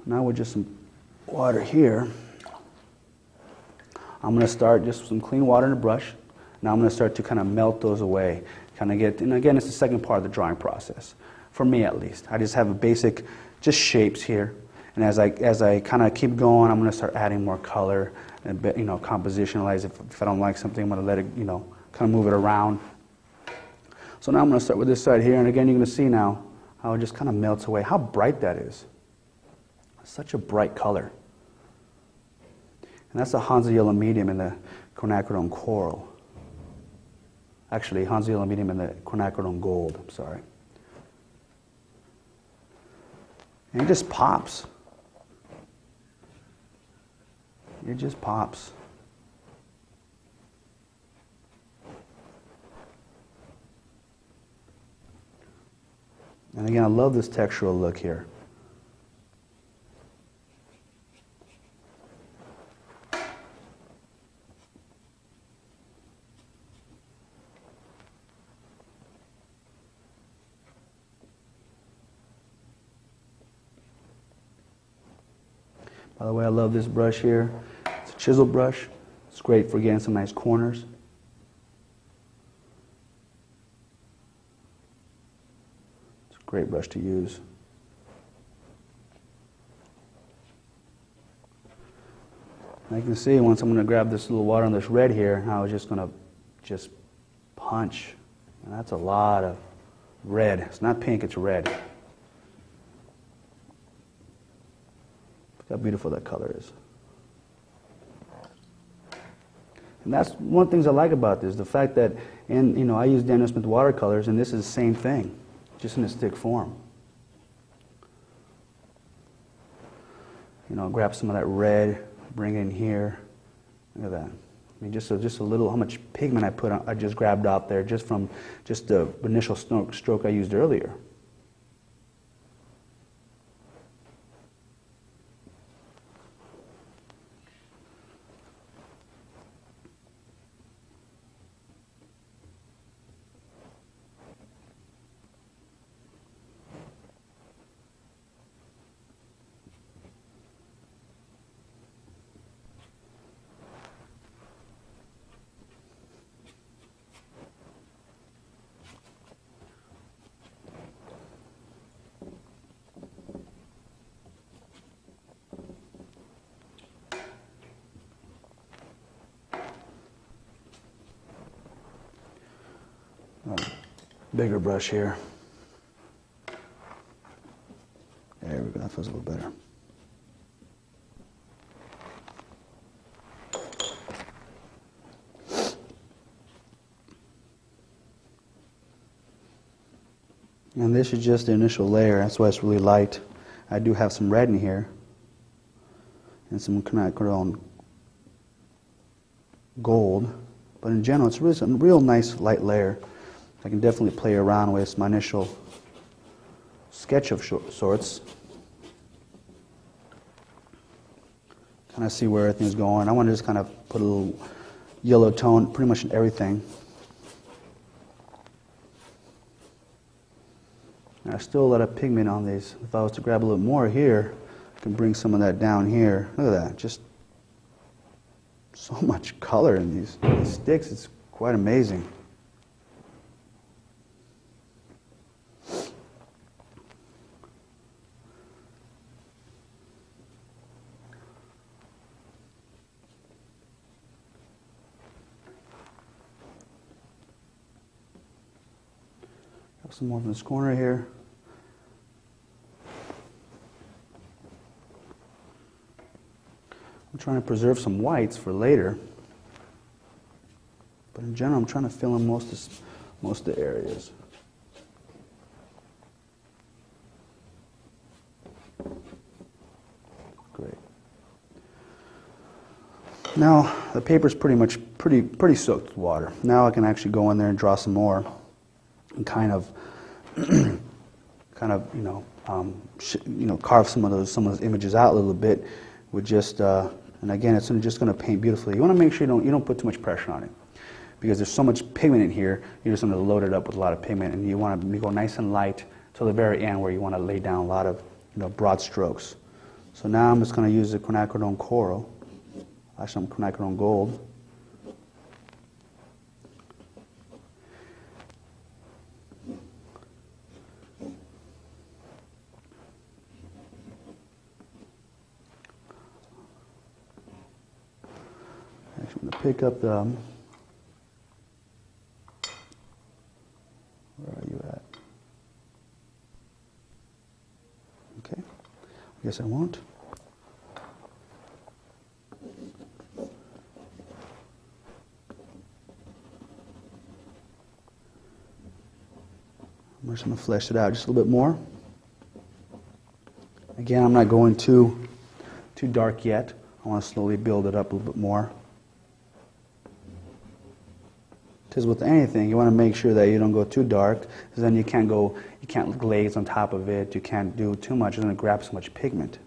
Now with just some water here, I'm going to start just some clean water in the brush. Now I'm going to start to kind of melt those away. Kind of get, and again, it's the second part of the drawing process. For me at least. I just have a basic, just shapes here. And as I kind of keep going, I'm going to start adding more color and, you know, compositionalize. If I don't like something, I'm going to let it, you know, kind of move it around. So now I'm going to start with this side here, and again, you're going to see now how it just kind of melts away. How bright that is. Such a bright color. And that's the Hansa Yellow Medium and the quinacridone Coral. Actually, Hansa Yellow Medium and the quinacridone Gold, I'm sorry. And it just pops. It just pops. And again, I love this textural look here. By the way, I love this brush here. It's a chisel brush. It's great for getting some nice corners. It's a great brush to use. And you can see once I'm going to grab this little water on this red here, how it's just going to just punch. And that's a lot of red. It's not pink, it's red. How beautiful that color is. And that's one of the things I like about this, the fact that, and you know, I use Daniel Smith watercolors, and this is the same thing, just in a stick form. You know, grab some of that red, bring it in here. Look at that. I mean, just a little, how much pigment I put on, I just grabbed out there just from just the initial stroke I used earlier. Bigger brush here. There we go, that feels a little better. And this is just the initial layer, that's why it's really light. I do have some red in here and some quinacridone Gold, but in general it's really a real nice light layer. I can definitely play around with my initial sketch of sorts. Kind of see where everything's going. I want to just kind of put a little yellow tone pretty much in everything. And I still a lot of pigment on these. If I was to grab a little more here, I can bring some of that down here. Look at that, just so much color in these sticks. It's quite amazing. Some more from this corner here. I'm trying to preserve some whites for later, but in general I'm trying to fill in most of the areas. Great. Now the paper's pretty soaked with water. Now I can actually go in there and draw some more and kind of carve some of those images out a little bit with just and again it's just going to paint beautifully. You want to make sure you don't put too much pressure on it because there's so much pigment in here. You're just going to load it up with a lot of pigment, and you want to go nice and light till the very end where you want to lay down a lot of broad strokes. So now I'm just going to use the quinacridone coral, actually quinacridone gold. Actually, I'm going to pick up the, where are you at? Okay, I guess I won't. I'm just going to flesh it out just a little bit more. Again, I'm not going too dark yet. I want to slowly build it up a little bit more. Because with anything, you want to make sure that you don't go too dark, because then you can't glaze on top of it. You can't do too much. It's going to grab so much pigment.